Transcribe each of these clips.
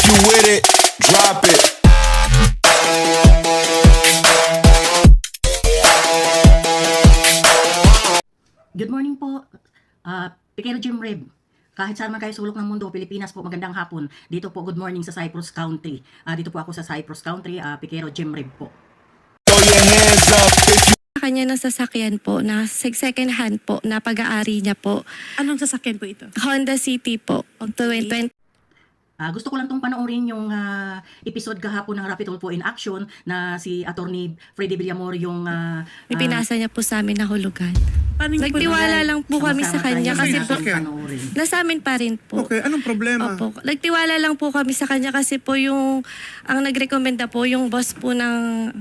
you with it, drop it. Good morning po, Pikero Jim Reb. Kahit saan man kayo sulok ng mundo, Pilipinas po, magandang hapon. Dito po, good morning sa Cyprus Country. Dito po ako sa Cyprus Country, Pikero Jim Reb po. Throw your hands up if you Kanya ng sasakyan po na second hand po na pag-aari niya po. Anong sasakyan po ito? Honda City po. 2020 Gusto ko lang tong panoorin yung episode kahapon ng Rapid Tulfo in Action na si Attorney Freddy Villamor yung pinasa niya po sa amin na hulugan. Paano niyo po Nagtiwala lang po kami sa kanya kasi po panoorin. nasa amin pa rin po. Okay, anong problema? Opo. Nagtiwala lang po kami sa kanya kasi po yung ang nagrekomenda po yung boss po ng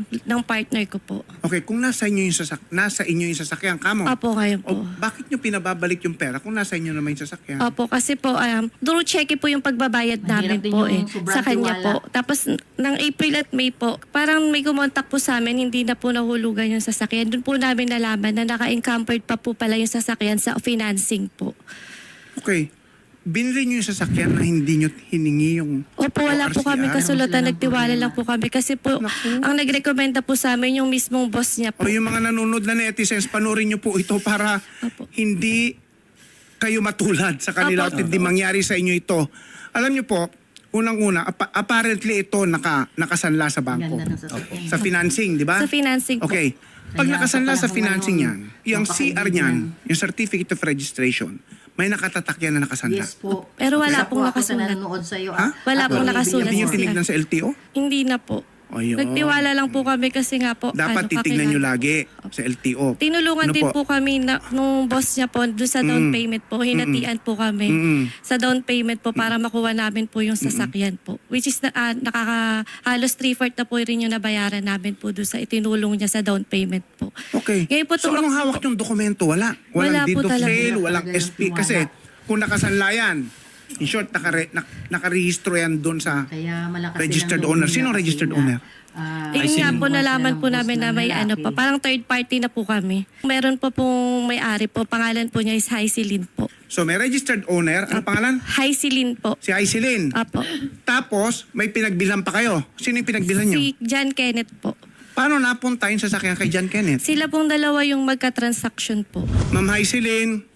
partner ko po. Okay, kung nasa inyo yung sasakyan kamo. Opo, ngayon po. O bakit nyo pinababalik yung pera kung nasa inyo naman yung sasakyan? Opo, kasi po, through check po yung pagbabayad namin Mahirap din po yung sobrang sa kanya tiwala. po. Tapos, ng April at May po, parang may kumontak po sa amin, hindi na po nahulugan yung sasakyan. Doon po namin nalaman na naka-encumbered pa po pala yung sasakyan sa financing po. Okay, binili nyo yung sasakyan na hindi nyo hiningi yung Opo, wala po kami ORCR? kasulatan. Wala Nagtiwala problema. lang po kami kasi po, ang nagrekomenda po sa amin yung mismong boss niya po. O yung mga nanonood na netizens, panoorin nyo po ito para Opo. hindi kayo matulad sa kanila Opo. at hindi mangyari sa inyo ito. Alam nyo po, unang-una, apparently ito nakasanla sa bangko. Ganda ng sasakyan. Sa financing, di ba? Sa financing po. Okay. Pag Kaya nakasanla sa sa financing yan, panahon yung napakaibig CR niyan, yung Certificate of Registration, may nakatatak yan na nakasanla. Yes po. Pero wala Isa po pong ako sa nakasulat. nanonood sa iyo. Ha? Wala pong nakasulat. Hindi nyo Yes, tinignan sa LTO? Hindi na po. Ayun. Nagtiwala lang po kami kasi nga po. Dapat titignan nyo lagi sa LTO. Tinulungan Ano din po kami nung boss niya po doon sa down payment po. Hinatian po kami sa down payment po para makuha namin po yung sasakyan po. Which is halos 3/4 na po rin yung nabayaran namin po doon sa itinulong niya sa down payment po. Okay. Ngayon po So anong hawak yung dokumento? Wala. Wala Walang deed po of talaga. sale, walang Talaga yung SP. tiwala. Kasi kung nakasanla yan, in short, nakarehistro yan doon sa Kaya malakas registered din ang owner. loob Sino nila registered kasi owner? Yun nga po, sila nalaman ng po boss namin na ng may lalaki. parang third party na po kami. Meron po pong may-ari po, pangalan po niya is Hycelin po. So may registered owner. Ano pangalan? Hycelin po. Si Aisilin. Apo. Tapos, may pinagbilan pa kayo. Sino yung pinagbilan nyo? Si John Kenneth po. Paano napunta yung sasakyan kay John Kenneth? Sila pong dalawa yung magka-transaction po. Ma'am Aisilin.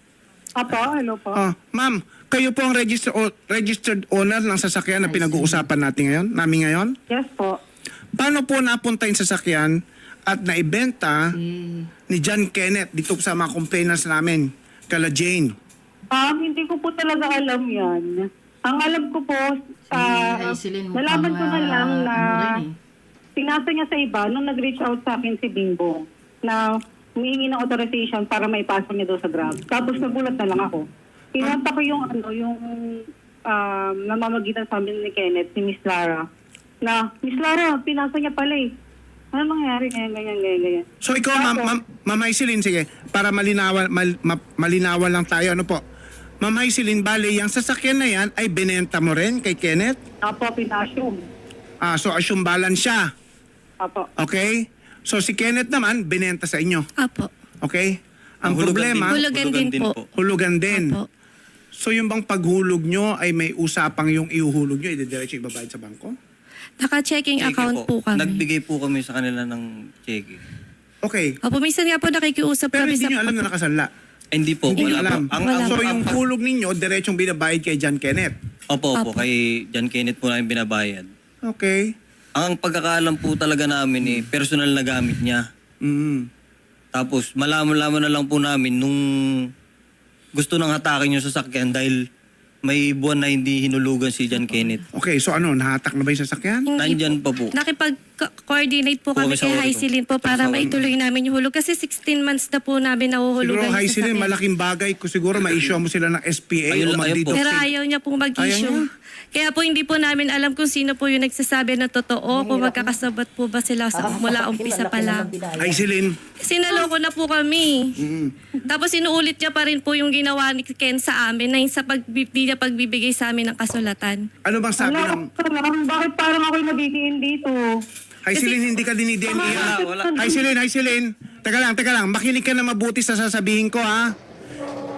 Apo, hello po. Oh, ma'am, kayo po ang registered owner ng sasakyan na pinag-uusapan natin ngayon? Yes po. Paano po napunta yung sasakyan at naibenta ni John Kenneth dito sa mga complainants namin, kala Jane? Hindi ko po talaga alam yan. Ang alam ko po, Hycelin, mukhang, nalaman ko na lang na ano rin pinasa niya sa iba nung nag-reach out sa akin si Bimbo na humihingi ng authorization para maipasa niya daw sa Grab. Tapos nagulat na lang ako. Pinunta ko yung namamagitan sa amin ni Kenneth, si Miss Lara. Na, Miss Lara, pinasa niya pala eh. Ano nangyari? Ganyan. So ikaw, Ma'am Aisilin, sige, para malinawan lang tayo, ano po? Ma'am Aisilin, bale, yung sasakyan na yan ay binenta mo rin kay Kenneth? Apo, pinasyoom. So assume balance siya, Apo. okay? So si Kenneth naman, binenta sa inyo, Apo. okay? Ang Hulugan problema, Hulugan din po. hulugan din. Apo. So yung bang paghulog nyo ay may usapang yung ihuhulog nyo, i-diretso ibabayad sa bangko? Naka-checking Cheque account po kami. Nagbigay po kami sa kanila ng cheque. Okay. Opo, minsan nga po nakikiusap Pero kami hindi sa... nyo alam na nakasanla. Hindi po. Hindi nyo wala alam. po. Wala So po. yung hulog ninyo, diretsong binabayad kay John Kenneth. Opo, Opo. kay John Kenneth po namin binabayad. Okay. Ang pagkakaalam po talaga namin personal na gamit niya. Mm. Tapos malaman-laman na lang po namin nung gusto nang hatakin yung sasakyan dahil may buwan na hindi hinulugan si John Kenneth. Okay, so ano, nahatak na ba yung sasakyan? Hindi Nandyan pa po. Nakipag-coordinate po kami Kami sa kay Ordo. Hycelin po para Sa Ordo. maituloy namin yung hulog. Kasi 16 months na po namin Siguro, nahuhulugan yung Hycelin, sasakyan. malaking bagay ko siguro ma-issue mo sila ng SPA Ayun- o ayun po. mag-deed of Pero sale. ayaw niya pong Ayaw mag-issue. niya? Kaya po hindi po namin alam kung sino po yung nagsasabi na totoo, kung magkakasabat po ba sila mula umpisa pa lang. Hycelin, Sinaloko na po kami. Tapos inuulit niya pa rin po yung ginawa ni Ken sa amin na yung sa di niya pagbibigay sa amin ng kasulatan. ano bang sabi ng... Bakit parang ako'y nagigiin dito? Hycelin, hindi ka dinidNA. Wala. Hycelin. Teka lang. Makinig ka na mabuti sa sasabihin ko, ha?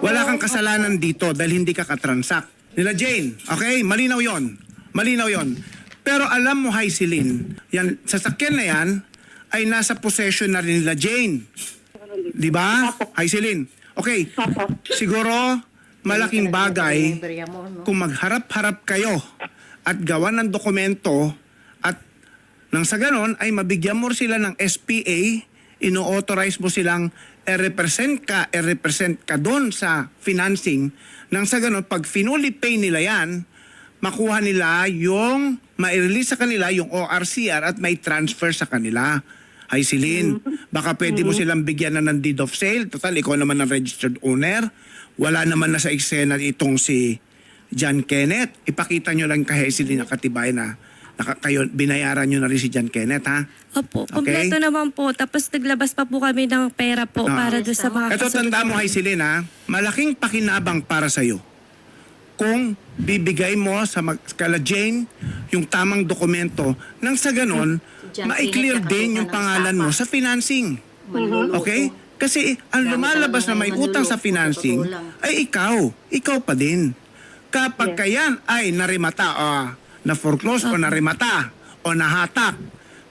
Wala kang kasalanan dito dahil hindi ka katransak. Nila Jane, okay? Malinaw yon. Malinaw yon. Pero alam mo, Haisilin, yan, sasakyan na yan ay nasa possession na rin nila Jane. Di ba? Haisilin. Okay. Apo. Siguro, malaking bagay kung magharap-harap kayo at gawa ng dokumento at nang sa ganon ay mabigyan mo sila ng SPA, ino-authorize mo silang i-represent ka doon sa financing. Nang sa ganon, pag finally pay nila yan, makuha nila yung, ma-release sa kanila yung ORCR at may transfer sa kanila. Haisilin, baka pwede mo silang bigyan na ng deed of sale. Total, ikaw naman ang registered owner. Wala naman na sa eksena itong si John Kenneth. Ipakita nyo lang kay Haisilin na katibay na kayo, binayaran nyo na rin si John Kenneth, ha? Opo, Okay. kompleto naman po. Tapos naglabas pa po kami ng pera po para doon sa mga Ito, tanda mo, Haisilin, ha? Malaking pakinabang para sa'yo kung bibigay mo sa kala Jane yung tamang dokumento nang sa ganon, John ma-clear Kenneth, din yung nakasuhan ng pangalan mo sa financing. Okay? Kasi ang lumalabas na may utang sa financing ay ikaw. Ikaw pa din. Kapag kayan ay narimata o na-foreclose o narimata o nahatak,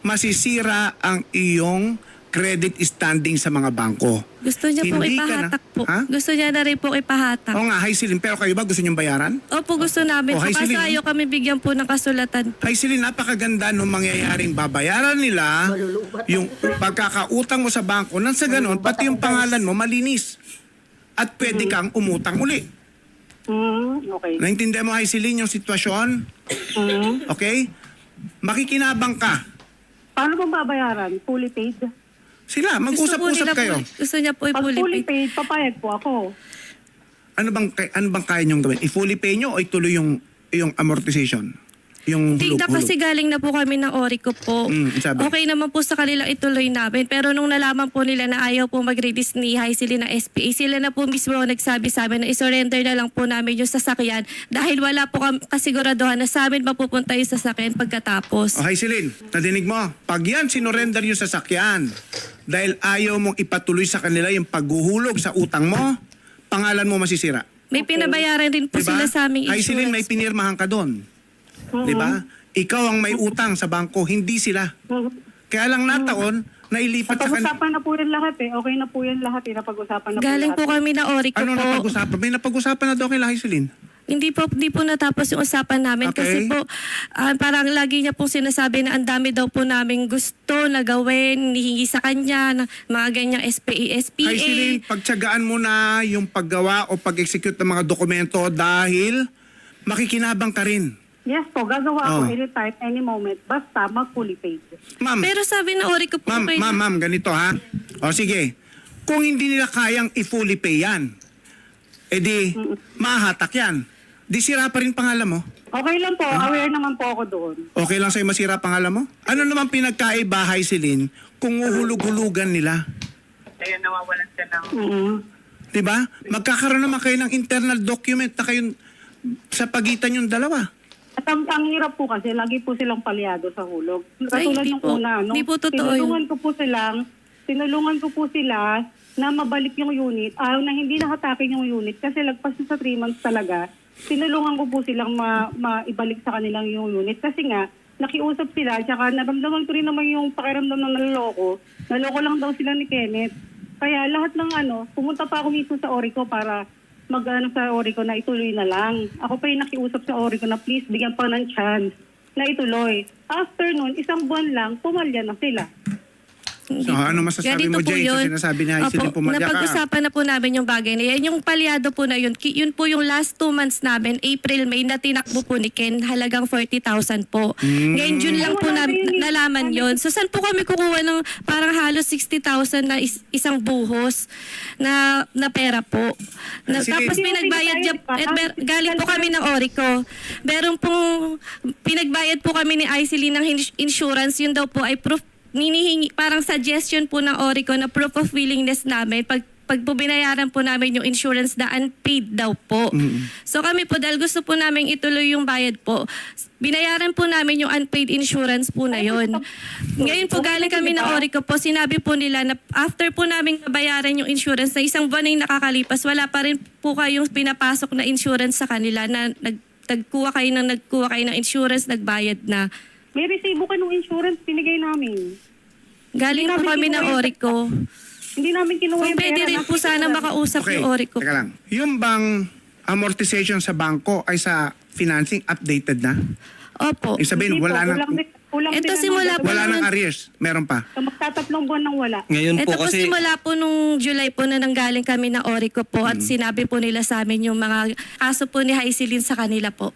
masisira ang iyong credit standing sa mga bangko. Gusto niya pong Hindi ka na- ipahatak po. Ha? Gusto niya na rin pong ipahatak. Oo nga, Haisilin, pero kayo ba gusto niyong bayaran? Opo, gusto namin. Oh, Po, hi, kaso Celine. ayaw kami bigyan po ng kasulatan. Haisilin, napakaganda nung mangyayaring babayaran nila yung pagkakautang mo sa bangko nang sa ganon, pati yung pangalan mo malinis. At pwede kang umutang uli. Okay. Naintindihan mo, Haisilin, yung sitwasyon? Okay? Makikinabang ka. Paano bang babayaran? Fully paid? Sila, Gusto po mag-usap-usap nila kayo. gusto niya po Pag i-fully fully pay. paid, papayag po ako. Ano bang kaya niyong gawin? I-fully pay nyo o ituloy yung amortization? Yung Tignan hulog-hulog? kasi galing na po kami ng Orico po. Sabi. Okay naman po sa kanila ituloy namin. Pero nung nalaman po nila na ayaw po mag-release ni Haisilin na SPA, sila na po mismo ang nagsabi sa amin na isurrender na lang po namin yung sasakyan dahil wala po kasiguraduhan na sa amin mapupunta yung sasakyan pagkatapos. O Haisilin, nadinig mo? Pag yan sinurrender yung sasakyan dahil ayaw mong ipatuloy sa kanila yung paghuhulog sa utang mo, pangalan mo masisira. May pinabayaran din po Diba? sila sa aming Haisilin, may insurance. pinirmahan ka doon. Diba? Ikaw ang may utang sa bangko, hindi sila. Kaya lang nataon, nailipat sa kanila. Napag-usapan na po yan lahat eh. Okay na po yan lahat eh. Napag-usapan na po Galing lahat. po kami ng Orico Ano po. napag-usapan? May napag-usapan na daw kay Haisilin. Hindi po natapos yung usapan namin Okay. kasi po parang lagi niya po sinasabi na ang dami daw po namin gusto na gawin, hihingi sa kanya na mga ganyang SPA. Haisilin, pagtsagaan mo na yung paggawa o pag-execute ng mga dokumento dahil makikinabang ka rin. Yes po, gagawa Oh. ako anytime, any moment. Basta mag-fully paid. Ma'am, Pero sabi na Orico po Ma'am, kayo- ma'am, ganito ha. O sige, kung hindi nila kayang i-fully pay yan, edi mahatak yan. Di sira pa rin pangalan mo. Okay lang po, aware naman po ako doon. Okay lang sa'yo masira pangalan mo? Ano naman pinagkaiba, Haisilin, kung uhulug-hulugan nila? Diba? Magkakaroon naman kayo ng internal document na kayo sa pagitan yung dalawa. At ang hirap po kasi, lagi po silang palyado sa hulog. Ay, Katulad hindi ng po. una, no? Hindi po totoo yun. Tinulungan ko po sila na mabalik yung unit. Na hindi nakatakin yung unit kasi lagpas na sa 3 months talaga. Tinulungan ko po silang maibalik sa kanilang yung unit kasi nga, nakiusap sila, tsaka naramdaman ko rin naman yung pakiramdam ng naloloko. Naloko lang daw sila ni Kenneth. Kaya lahat ng pumunta pa ako mismo sa Orico para sa Orico na ituloy na lang. Ako pa yung nakiusap sa Orico na please, bigyan pa ng chance na ituloy. After nun, 1 buwan lang, pumalya na sila. So, ano masasabi Ganito mo, po Jay, sa yun. sinasabi ni Haisilin, Opo, pumadya ka? napag-usapan na po namin yung bagay na yan. Yung palyado po na yun, yun po yung last 2 months namin, April, May, na tinakbo po ni Ken, halagang 40,000 po. Ngayon, June lang po namin nalaman yun. So, saan po kami kukuha ng parang halos 60,000 na isang buhos na pera po? Sige. Tapos pinagbayad niya, galing po kami ng Orico. Meron pong, pinagbayad po kami ni Haisilin ng insurance, yun daw po ay proof ninihingi, parang suggestion po ng Orico na proof of willingness namin pag po binayaran po namin yung insurance na unpaid daw po. So kami po, dahil gusto po namin ituloy yung bayad po, binayaran po namin yung unpaid insurance po na yun. Ngayon po galing kami ng Orico po, sinabi po nila na after po namin nabayaran yung insurance na 1 buwan na yung nakakalipas, wala pa rin po kayong pinapasok na insurance sa kanila na nagkuha kayo ng insurance, nagbayad na. May resibo ka ng insurance binigay namin. Galing po Hindi kami namin ng kinuha- Orico. Hindi namin kinuha Kung yung pwede pera. rin po sana makausap Okay, yung Orico. teka lang. Yung bang amortization sa bangko ay sa financing updated na? Opo. Ibig sabihin, Hindi po, wala kulang Ito din ang simula budget. po wala nung- nang arrears. Meron pa. So, magtatatlong buwan nang wala. Ngayon Ito po po kasi simula po nung July po na nanggaling kami ng Orico po at sinabi po nila sa amin yung mga kaso po ni Haisilin sa kanila po.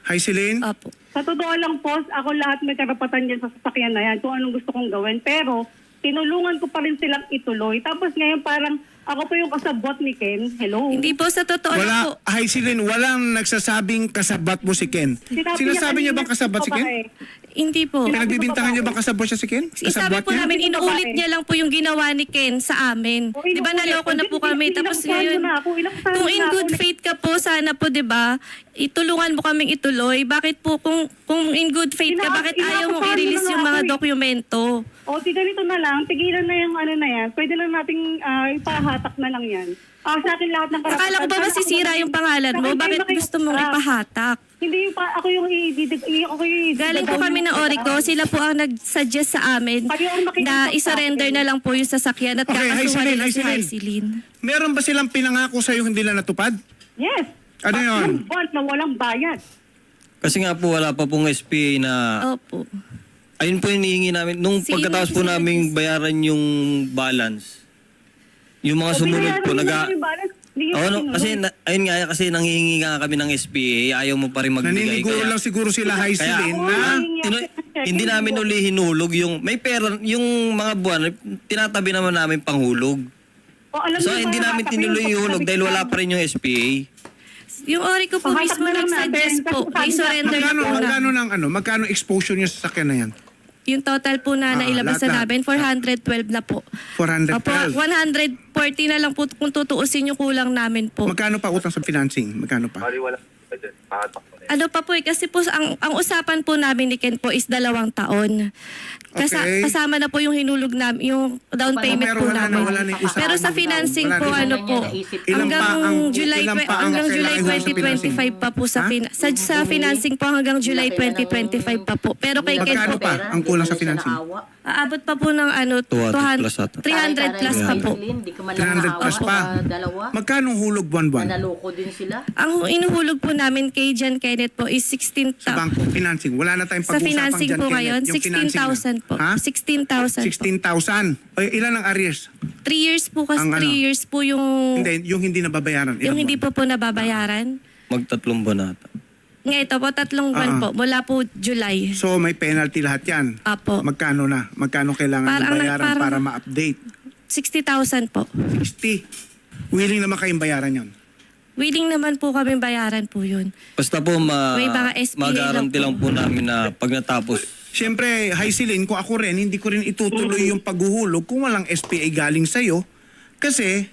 Hi, Celine. Opo. Sa totoo lang po, ako lahat may karapatan dyan sa sasakyan na yan kung anong gusto kong gawin. Pero, tinulungan ko pa rin silang ituloy. Tapos ngayon parang ako po yung kasabot ni Ken. Hello? Hindi po sa totoo lang po. Wala, hi, Celine, walang nagsasabing kasabat mo si Ken. Sinasabi niyo bang kasabat si Ken? Hindi po. Pinagbibintangan niyo bang kasabot siya si Ken? Isabi po niya? namin, Hindi ko inuulit babae. niya lang po yung ginawa ni Ken sa amin. O, Di ba inuulit. naloko na po kami? Ilang Tapos taon ngayon, na ako, ilang taon kung in na good ako. faith ka po, sana po, di ba, itulungan mo kaming ituloy. Bakit po, kung in good faith ka, bakit ayaw mong Inaasahan i-release mo na yung nga mga ako eh. dokumento? O, di ganito na lang. Tigilan na yung ano na yan. Pwede lang nating ipahatak na lang yan. Sa atin lahat ng karapatan. Akala ko ba Sana masisira ako- yung pangalan mo? Bakit Bakit kayo gusto mong makiusap? ipahatak? Hindi yung ako yung Galing po kami ng Orico, sila po ang nag-suggest sa amin Kayo ang makiusap na sa isurrender akin. na lang po yung sasakyan at Okay, kakasuhan Haisilin, nila si Haisilin. Haisilin. Meron ba silang pinangako sa'yo hindi na natupad? Yes. Ano yun? Tatlong buwan na walang bayad. kasi nga po wala pa pong SPA na Opo. ayun po yung hinihingi namin. Nung Si pagkatapos po Ines- namin bayaran yung balance, yung mga sumunod po, ayun nga, kasi nanghihingi nga kami ng SPA, ayaw mo pa rin magbigay. Naniniguro Kaya, lang siguro sila, hi, kaya Celine, na hindi namin uli hinulog yung, may pera, yung mga buwan, tinatabi naman namin panghulog. So hindi namin tinuloy yung hulog dahil wala pa rin yung SPA. Yung Orico po Pahatak mismo na lang nag-suggest natin. po, Kasi i-surrender na magkano, po na. magkano exposure niyo sa sakyan na yan? Yung total po na nailabas lahat. na namin, 412 na po. 412. Opo, 140 na lang po kung tutuusin yung kulang namin po. Magkano pa utang sa financing? Magkano pa? Ano pa po kasi po ang usapan po namin ni Ken po is 2 taon. Okay. Kasama na po yung hinulog namin, yung down payment Pero po wala na, namin. wala na yung isa. Pero sa financing Wala po na. ano po, Ilan pa ang- July ilan pa ang July kailangan sa 2025 pa po sa Ha? sa financing po hanggang July 2025 pa po. Pero kay Ken Magkano po pa ang kulang sa financing? aabot pa po ng ano 200 plus ata. 300 plus pa po. 300 plus pa. Dalawa. Magkano hulog buwan-buwan? Naloko din sila. Ang inuhulog po namin kay John Kenneth po is 16,000. Sa bangko, financing. Wala na tayong Sa pag-usapang financing dyan, po Kenneth. ngayon, Yung financing na. 16,000 po. Ha? 16,000 po. 16,000. O, ilan ang arrears? 3 years po kasi Ang ano? 3 years po yung Hindi, yung hindi nababayaran. Ilang yung hindi buwan? po nababayaran. Magtatlong buwan ata. Ngayon ito po 3 buwan po mula po July. So, may penalty lahat yan. Apo. Magkano na? Magkano kailangan Parang- bayaran parang- para ma-update? 60,000 po. 60. Willing naman kayong bayaran yon. Willing naman po kami bayaran po yun. Basta po May mga SPA mag-guarantee lang lang po namin na pag natapos, Siyempre, hi Celine, kung ako rin, hindi ko rin itutuloy yung paghuhulog kung walang SPA galing sa'yo. Kasi,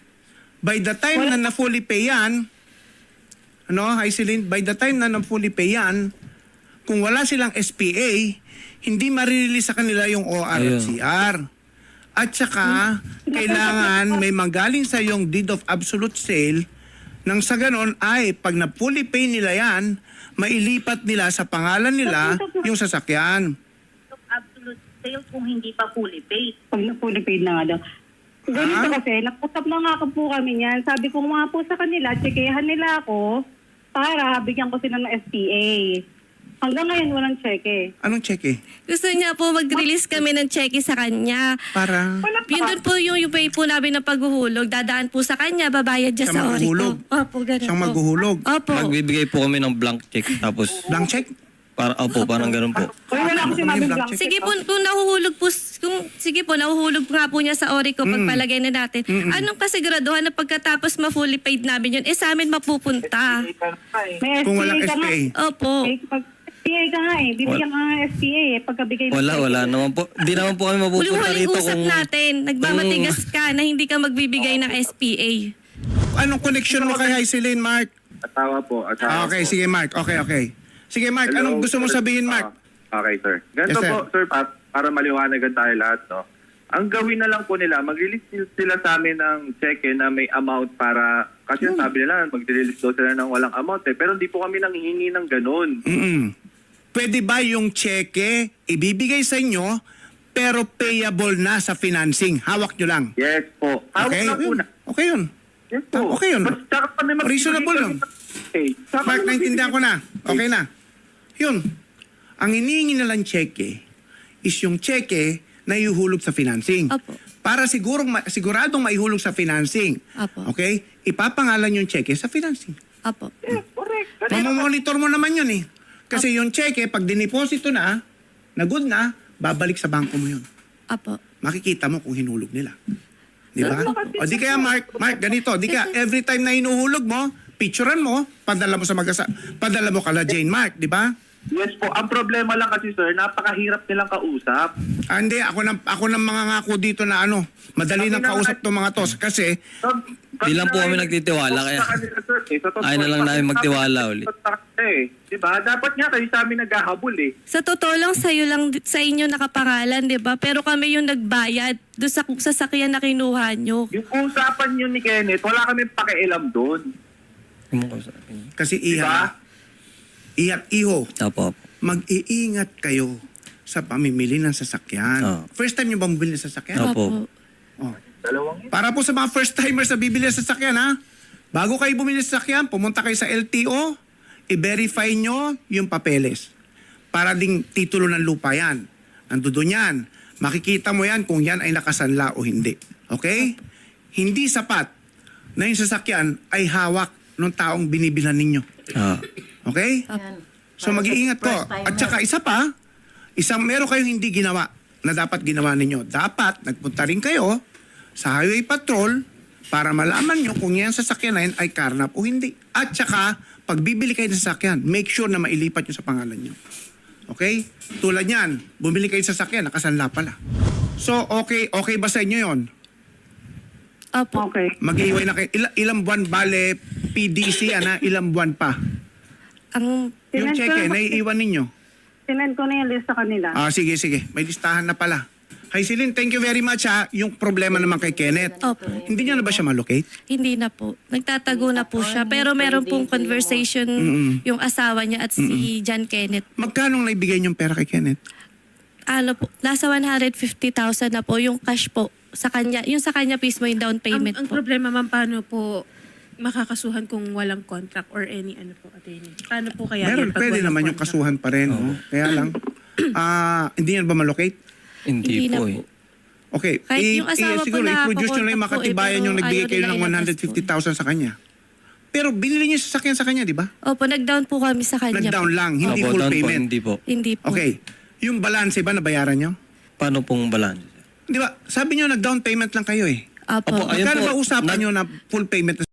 by the time na na-fully pay yan, hi Celine, by the time na na-fully pay yan, kung wala silang SPA, hindi marirelease sa kanila yung ORCR. At saka, kailangan may manggaling sa yung deed of absolute sale nang sa ganon ay pag na-fully pay nila yan, mailipat nila sa pangalan nila yung sasakyan. Absolute sale kung hindi pa fully paid. Pag na-fully paid na nga daw. Ganito kasi, nag-usap na nga po kami niyan. Sabi ko nga po sa kanila, tsekehan nila ako para bigyan ko sila ng SPA. Hanggang ngayon, walang cheque. Anong cheque? Gusto niya po mag-release kami ng cheque sa kanya. Para... Yun doon po yung pay po namin ng paghuhulog. Dadaan po sa kanya, babayad niya Siya sa maghuhulog. Orico. Opo, ganun Siyang po. maghuhulog. Opo. magbibigay po kami ng blank check. Tapos, Blank check? parang ganun po. Uy, wala akong sinabing Blank blank check. Sige po, kung nahuhulog po, nahuhulog nga po niya sa Orico, pagpalagay na natin. Anong kasiguraduhan na pagkatapos ma-fully paid namin yun, sa amin mapupunta? May SPA Kung walang ka nga. SPA. Opo. Pag SPA ka nga bibigyan ka nga ng SPA pagkabigay ng Wala naman po. Di naman po kami mapupunta Huling-huling rito usap kung... natin, nagmamatigas ka na hindi ka magbibigay ng SPA. Anong connection mo kay Haisilin, Mark? Asawa po. Okay, sige Mark. Okay. Sige Mark, Hello, anong gusto mong sir. sabihin, Mark? Okay, sir. Ganito Yes, sir. po, sir, para maliwanagan tayo lahat, no? Ang gawin na lang po nila, mag-release sila sa amin ng cheque na may amount para, kasi sabi nila, mag-release daw sila ng walang amount eh. Pero hindi po kami nanghihingi ng ganun. Pwede ba yung cheque ibibigay sa inyo pero payable na sa financing? Hawak nyo lang. Yes po. Hawak Okay? na po na. Okay yun. Yes po. Okay yun. Tsaka kami Reasonable yun. Mark, naintindihan ko na. Okay na. Yun. Ang hinihingi nilang cheque is yung cheque na ihuhulog sa financing. Opo. Para siguradong maihulog sa financing. Apo. Okay? Ipapangalan yung cheque sa financing. Apo. Correct. Mamamonitor mo naman yun eh. Kasi yung cheque, pag dineposito na good na, babalik sa bangko mo yun. Apo. Makikita mo kung hinulog nila. Di ba? O di kaya Mark, ganito. Di kaya every time na hinuhulog mo, picturean mo, padala mo padala mo kala Jane Mark, di ba? Yes po. Ang problema lang kasi sir, napakahirap nilang kausap. Hindi, ako ng mga ngako dito na madali nang kausap tong mga tos. Kasi, Di lang po kami nagtitiwala, kaya ayaw na lang namin magtiwala ulit. Diba? Dapat nga kayo sa amin naghahabol eh. Sa totoo lang, sa inyo nakapangalan, di ba? Pero kami yung nagbayad doon sa sasakyan na kinuha nyo. Yung usapan nyo ni Kenneth, wala kami pakialam doon. kasi Diba? iho, Opo. mag-iingat kayo sa pamimili ng sasakyan. Oo. First time nyo ba bumili ng sasakyan? Opo. Oh. Para po sa mga first timers na bibili ng sasakyan, ha? Bago kayo bumili ng sasakyan, pumunta kayo sa LTO, i-verify nyo yung papeles. Para ding titulo ng lupa yan. Nandoon yan. Makikita mo yan kung yan ay nakasanla o hindi. Okay? Hindi sapat na yung sasakyan ay hawak ng taong binibilhan ninyo. Ah. Okay? Yan. So Para sa mag-iingat ko. first timer. At saka isa pa, meron kayong hindi ginawa na dapat ginawa ninyo. Dapat nagpunta rin kayo sa highway patrol para malaman nyo kung yan sasakyan na yan ay karnap o hindi. At saka, pag bibili kayo ng sasakyan, make sure na mailipat nyo sa pangalan nyo. Okay? Tulad yan, bumili kayo ng sasakyan, nakasanla pala. So, okay ba sa inyo yon? Apo. Okay. Mag-iiway na kayo. Ilang buwan bale, PDC, ilang buwan pa? Ang Yung cheque, naiiwan ninyo? Sinend ko na yung list sa kanila. Sige. May listahan na pala. Hi, Celine, thank you very much ha. Yung problema naman kay Kenneth. Opo. Hindi niya na ba siya malocate? Hindi na po. Nagtatago na po siya. Pero meron pong conversation yung asawa niya at si John Kenneth. Magkano naibigay niyong pera kay Kenneth? Ano po, nasa 150,000 na po yung cash po sa kanya. Yung sa kanya mismo yung down payment Ang po. problema ma'am, paano po makakasuhan kung walang contract or any attorney? Paano po kaya Meron, yan pag pwede walang naman yung contract? kasuhan pa rin. Oh. Kaya lang, hindi yan ba malocate? Hindi Hindi na po po. eh. Okay, Kahit yung asawa po siguro na i-produce nyo lang yung pakontak po, makatibayan pero yung nagbigay ayaw kayo nila ng ilabas po. 150,000 sa kanya. Pero binili niyo sa sakyan sa kanya, di ba? Opo, nag-down po kami sa kanya. Nag-down po. lang, hindi Opo, full down po, payment. hindi po. Hindi po. Okay, yung balance ba nabayaran nyo? Paano pong balance? Di ba? Sabi nyo nag-down payment lang kayo eh. Opo. Opo, ayun Magkano po, ba usapan nyo na full payment na